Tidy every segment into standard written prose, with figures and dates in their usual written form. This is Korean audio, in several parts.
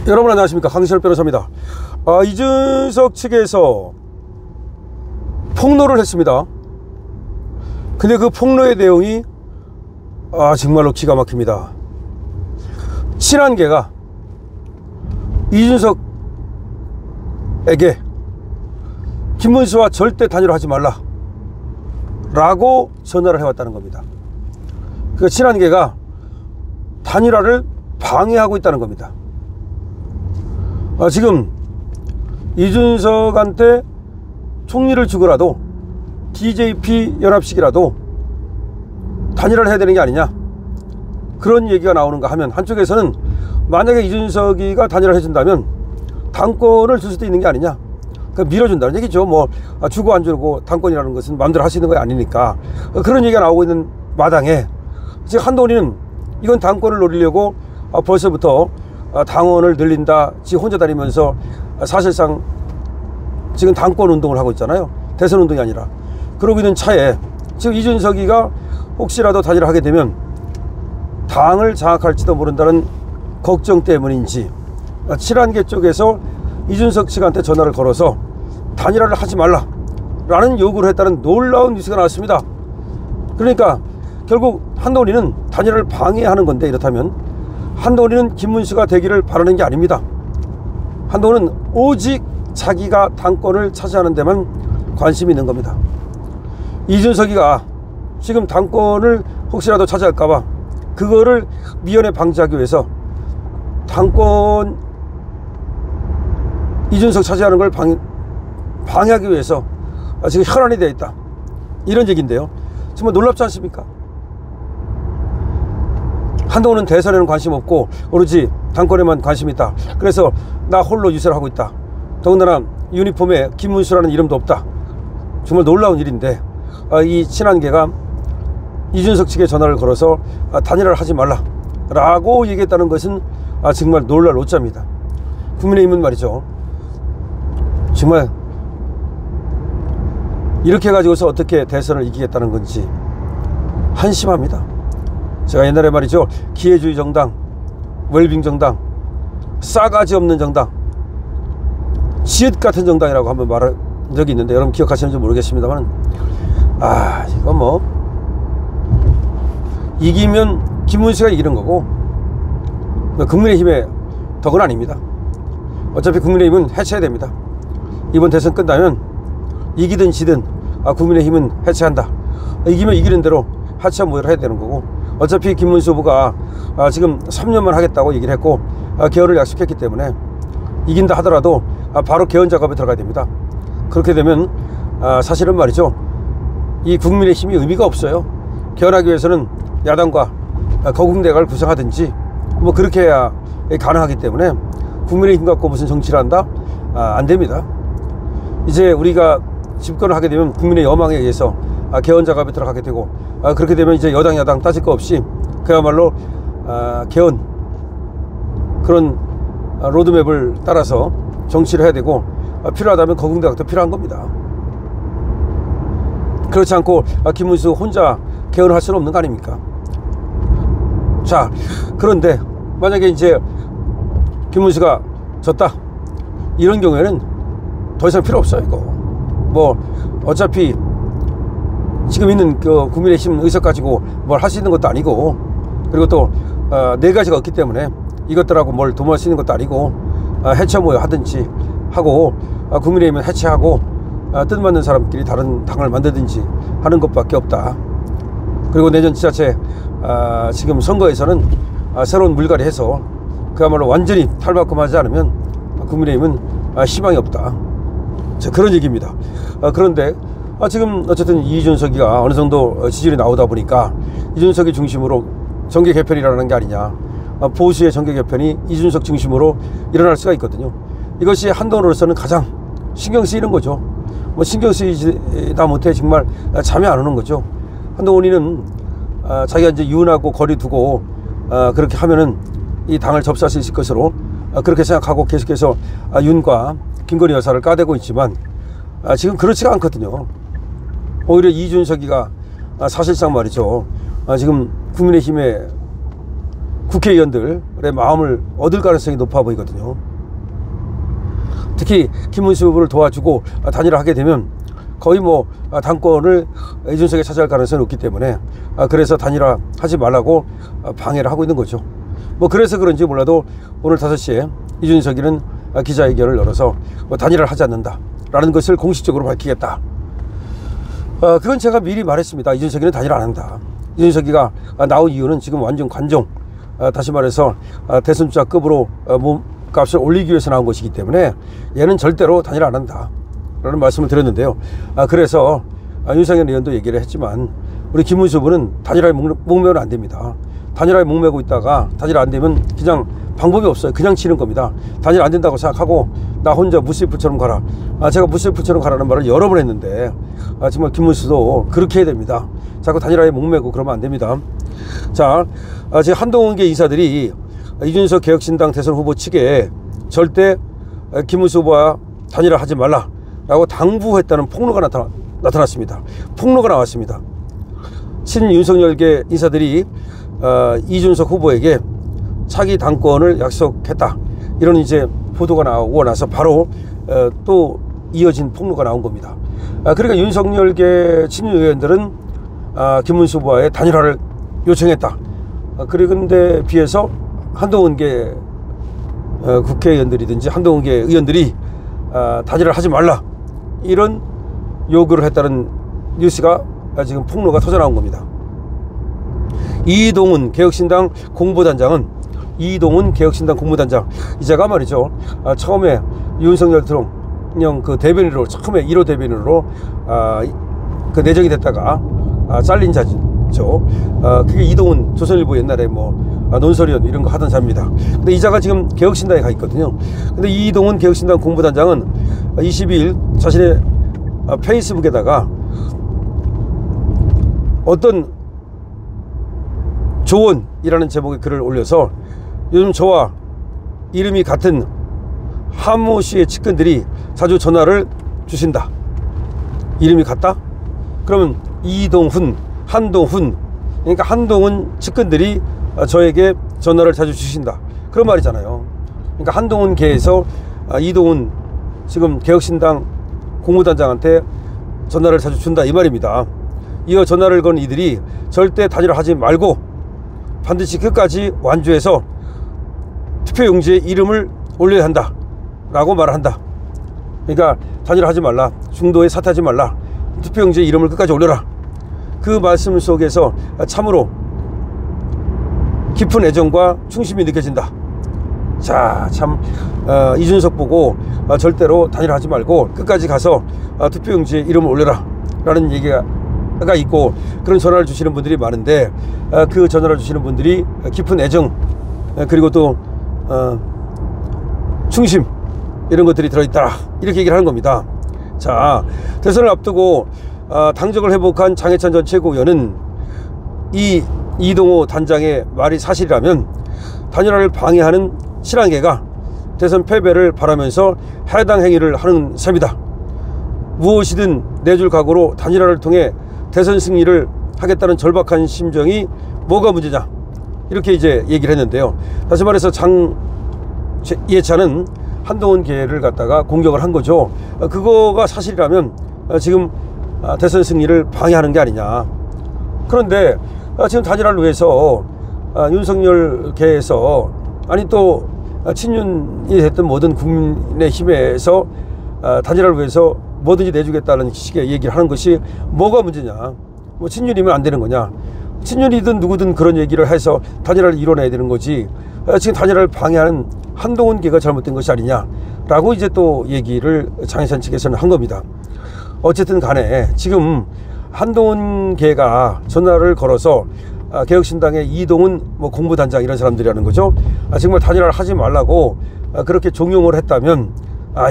여러분 안녕하십니까, 강신월 변호사입니다. 이준석 측에서 폭로를 했습니다. 근데 그 폭로의 내용이 정말로 기가 막힙니다. 친한계가 이준석에게 김문수와 절대 단일화하지 말라 라고 전화를 해왔다는 겁니다. 그 친한계가 단일화를 방해하고 있다는 겁니다. 지금 이준석한테 총리를 주고라도 DJP 연합식이라도 단일화를 해야 되는 게 아니냐, 그런 얘기가 나오는가 하면, 한쪽에서는 만약에 이준석이가 단일화를 해준다면 당권을 줄 수도 있는 게 아니냐, 밀어준다는 얘기죠. 뭐 주고 안 주고 당권이라는 것은 마음대로 할 수 있는 거 아니니까, 그런 얘기가 나오고 있는 마당에 지금 한동훈이는 이건 당권을 노리려고 벌써부터 당원을 늘린다, 지금 혼자 다니면서 사실상 지금 당권 운동을 하고 있잖아요. 대선 운동이 아니라. 그러고 있는 차에 지금 이준석이가 혹시라도 단일화 하게 되면 당을 장악할지도 모른다는 걱정 때문인지 친한계 쪽에서 이준석 측한테 전화를 걸어서 단일화를 하지 말라 라는 요구를 했다는 놀라운 뉴스가 나왔습니다. 그러니까 결국 한동훈이는 단일화를 방해하는 건데, 이렇다면 한동훈이는 김문수가 되기를 바라는 게 아닙니다. 한동훈은 오직 자기가 당권을 차지하는 데만 관심이 있는 겁니다. 이준석이가 지금 당권을 혹시라도 차지할까봐 그거를 미연에 방지하기 위해서 당권 이준석 차지하는 걸 방해하기 위해서 지금 혈안이 되어 있다, 이런 얘기인데요. 정말 놀랍지 않습니까? 한동훈은 대선에는 관심 없고 오로지 당권에만 관심이 있다. 그래서 나 홀로 유세를 하고 있다. 더군다나 유니폼에 김문수라는 이름도 없다. 정말 놀라운 일인데, 이 친한계가 이준석 측에 전화를 걸어서 단일화를 하지 말라 라고 얘기했다는 것은 정말 놀랄 오자입니다. 국민의힘은 말이죠, 정말 이렇게 가지고서 어떻게 대선을 이기겠다는 건지 한심합니다. 제가 옛날에 말이죠, 기회주의 정당, 웰빙 정당, 싸가지 없는 정당, 지읒 같은 정당이라고 한번 말한 적이 있는데, 여러분 기억하시는지 모르겠습니다만, 이거 뭐 이기면 김문수가 이기는 거고 국민의힘의 덕은 아닙니다. 어차피 국민의힘은 해체해야 됩니다. 이번 대선 끝나면 이기든 지든 국민의힘은 해체한다. 이기면 이기는 대로 하차 모여를 해야 되는 거고, 어차피 김문수 후보가 지금 3년만 하겠다고 얘기를 했고 개헌을 약속했기 때문에 이긴다 하더라도 바로 개헌 작업에 들어가야 됩니다. 그렇게 되면 사실은 말이죠, 이 국민의힘이 의미가 없어요. 개헌하기 위해서는 야당과 거국대각을 구성하든지 뭐 그렇게 해야 가능하기 때문에 국민의힘 갖고 무슨 정치를 한다? 안 됩니다. 이제 우리가 집권을 하게 되면 국민의 여망에 의해서 개헌 작업에 들어가게 되고, 그렇게 되면 이제 여당 야당 따질 거 없이 그야말로 개헌 그런 로드맵을 따라서 정치를 해야 되고, 필요하다면 거국대각도 필요한 겁니다. 그렇지 않고 김문수 혼자 개헌을 할 수는 없는 거 아닙니까? 자, 그런데 만약에 이제 김문수가 졌다, 이런 경우에는 더 이상 필요 없어요. 이거 뭐 어차피 지금 있는 그 국민의힘 의석 가지고 뭘 할 수 있는 것도 아니고, 그리고 또 네 가지가 없기 때문에 이것들하고 뭘 도모할 수 있는 것도 아니고, 해체 모여 하든지 하고 국민의힘은 해체하고 뜻맞는 사람끼리 다른 당을 만들든지 하는 것밖에 없다. 그리고 내년 지자체 지금 선거에서는 새로운 물갈이 해서 그야말로 완전히 탈바꿈하지 않으면 국민의힘은 희망이 없다. 자, 그런 얘기입니다. 그런데 지금 어쨌든 이준석이가 어느 정도 지지율이 나오다 보니까 이준석이 중심으로 정계 개편이라는 게 아니냐, 보수의 정계 개편이 이준석 중심으로 일어날 수가 있거든요. 이것이 한동훈으로서는 가장 신경 쓰이는 거죠. 뭐 신경 쓰이다 못해 정말 잠이 안 오는 거죠. 한동훈이는 자기가 이제 윤하고 거리 두고 그렇게 하면은 이 당을 접수할 수 있을 것으로 그렇게 생각하고 계속해서 윤과 김건희 여사를 까대고 있지만 지금 그렇지가 않거든요. 오히려 이준석이가 사실상 말이죠, 지금 국민의힘의 국회의원들의 마음을 얻을 가능성이 높아 보이거든요. 특히 김문수 후보를 도와주고 단일화하게 되면 거의 뭐 당권을 이준석이 차지할 가능성이 높기 때문에 그래서 단일화 하지 말라고 방해를 하고 있는 거죠. 뭐 그래서 그런지 몰라도 오늘 5시에 이준석이는 기자회견을 열어서 단일화를 하지 않는다라는 것을 공식적으로 밝히겠다. 그건 제가 미리 말했습니다. 이준석이는 단일화 안 한다. 이준석이가 나온 이유는 지금 완전 관종, 다시 말해서 대선주자급으로 몸값을 올리기 위해서 나온 것이기 때문에 얘는 절대로 단일화 안 한다 라는 말씀을 드렸는데요. 그래서 윤상현 의원도 얘기를 했지만 우리 김문수 후보는 단일화에 목매면 안 됩니다. 단일화에 목매고 있다가 단일화 안 되면 그냥 방법이 없어요. 그냥 치는 겁니다. 단일화 안 된다고 생각하고 나 혼자 무스리프처럼 가라. 제가 무스리프처럼 가라는 말을 여러 번 했는데 정말 김문수도 그렇게 해야 됩니다. 자꾸 단일화에 목매고 그러면 안 됩니다. 자, 지금 한동훈계 인사들이 이준석 개혁신당 대선 후보 측에 절대 김문수 후보와 단일화 하지 말라 라고 당부했다는 폭로가 나타났습니다. 폭로가 나왔습니다. 친윤석열계 인사들이 이준석 후보에게 차기 당권을 약속했다, 이런 이제 보도가 나오고 나서 바로 또 이어진 폭로가 나온 겁니다. 그러니까 윤석열계 친윤 의원들은 김문수 후보와의 단일화를 요청했다. 그런데 비해서 한동훈계 국회의원들이든지 한동훈계 의원들이 단일화를 하지 말라, 이런 요구를 했다는 뉴스가 지금 폭로가 터져나온 겁니다. 이동훈 개혁신당 공보단장, 이자가 말이죠, 처음에 윤석열 대통령 그 대변인으로, 처음에 1호 대변인으로 그 내정이 됐다가 잘린 자죠. 그게 이동훈, 조선일보 옛날에 뭐 논설위원 이런 거 하던 자입니다. 근데 이자가 지금 개혁신당에 가 있거든요. 근데 이동훈 개혁신당 공보단장은 22일 자신의 페이스북에다가 어떤 조언이라는 제목의 글을 올려서 요즘 저와 이름이 같은 한모 씨의 측근들이 자주 전화를 주신다. 이름이 같다? 그러면 이동훈, 한동훈, 그러니까 한동훈 측근들이 저에게 전화를 자주 주신다, 그런 말이잖아요. 그러니까 한동훈계에서 이동훈 지금 개혁신당 공무단장한테 전화를 자주 준다, 이 말입니다. 이어 전화를 건 이들이 절대 단일화하지 말고 반드시 끝까지 완주해서 투표용지에 이름을 올려야 한다 라고 말을 한다. 그러니까 단일화하지 말라, 중도에 사퇴하지 말라, 투표용지에 이름을 끝까지 올려라. 그 말씀 속에서 참으로 깊은 애정과 충심이 느껴진다. 자, 참 이준석 보고 절대로 단일화하지 말고 끝까지 가서 투표용지에 이름을 올려라 라는 얘기가 있고, 그런 전화를 주시는 분들이 많은데 그 전화를 주시는 분들이 깊은 애정, 그리고 또 충심, 이런 것들이 들어있다, 이렇게 얘기를 하는 겁니다. 자, 대선을 앞두고 당적을 회복한 장해찬 전 최고위원은 이 이동호 단장의 말이 사실이라면 단일화를 방해하는 친한계가 대선 패배를 바라면서 해당 행위를 하는 셈이다. 무엇이든 내줄 각오로 단일화를 통해 대선 승리를 하겠다는 절박한 심정이 뭐가 문제냐, 이렇게 이제 얘기를 했는데요. 다시 말해서 장예찬은 한동훈계를 갖다가 공격을 한 거죠. 그거가 사실이라면 지금 대선 승리를 방해하는 게 아니냐. 그런데 지금 단일화를 위해서 윤석열계에서, 아니 또 친윤이 됐든 뭐든 국민의힘에서 단일화를 위해서 뭐든지 내주겠다는 식의 얘기를 하는 것이 뭐가 문제냐. 뭐 친윤이면 안 되는 거냐. 친윤이든 누구든 그런 얘기를 해서 단일화를 이뤄내야 되는 거지, 지금 단일화를 방해하는 한동훈계가 잘못된 것이 아니냐라고 이제 또 얘기를 장혜찬 측에서는 한 겁니다. 어쨌든 간에 지금 한동훈계가 전화를 걸어서 개혁신당의 이동훈 뭐 공보단장 이런 사람들이라는 거죠. 정말 단일화를 하지 말라고 그렇게 종용을 했다면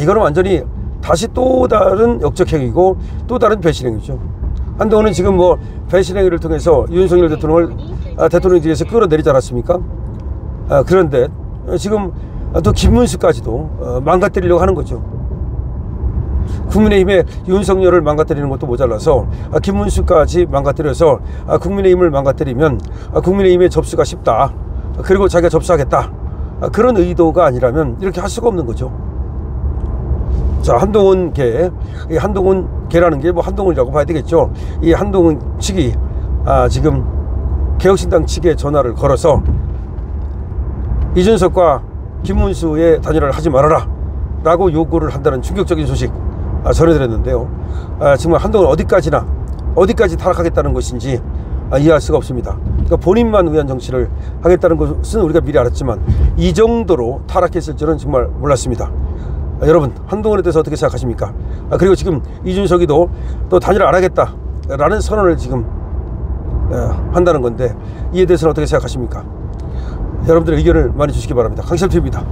이거는 완전히 다시 또 다른 역적행위고 또 다른 배신행위죠. 한동훈은 지금 뭐 배신행위를 통해서 윤석열 대통령을 대통령직에서 끌어내리지 않았습니까? 그런데 지금 또 김문수까지도 망가뜨리려고 하는 거죠. 국민의힘의 윤석열을 망가뜨리는 것도 모자라서 김문수까지 망가뜨려서 국민의힘을 망가뜨리면 국민의힘의 접수가 쉽다, 그리고 자기가 접수하겠다, 그런 의도가 아니라면 이렇게 할 수가 없는 거죠. 자, 한동훈 개, 이 한동훈 개라는 게 뭐 한동훈이라고 봐야 되겠죠. 이 한동훈 측이 지금 개혁신당 측에 전화를 걸어서 이준석과 김문수의 단일화를 하지 말아라 라고 요구를 한다는 충격적인 소식 전해드렸는데요. 정말 한동훈은 어디까지 타락하겠다는 것인지 이해할 수가 없습니다. 그러니까 본인만 위한 정치를 하겠다는 것은 우리가 미리 알았지만 이 정도로 타락했을 줄은 정말 몰랐습니다. 여러분, 한동훈에 대해서 어떻게 생각하십니까? 그리고 지금 이준석이도 또 단일화 안 하겠다라는 선언을 지금 한다는 건데, 이에 대해서는 어떻게 생각하십니까? 여러분들의 의견을 많이 주시기 바랍니다. 강철TV입니다.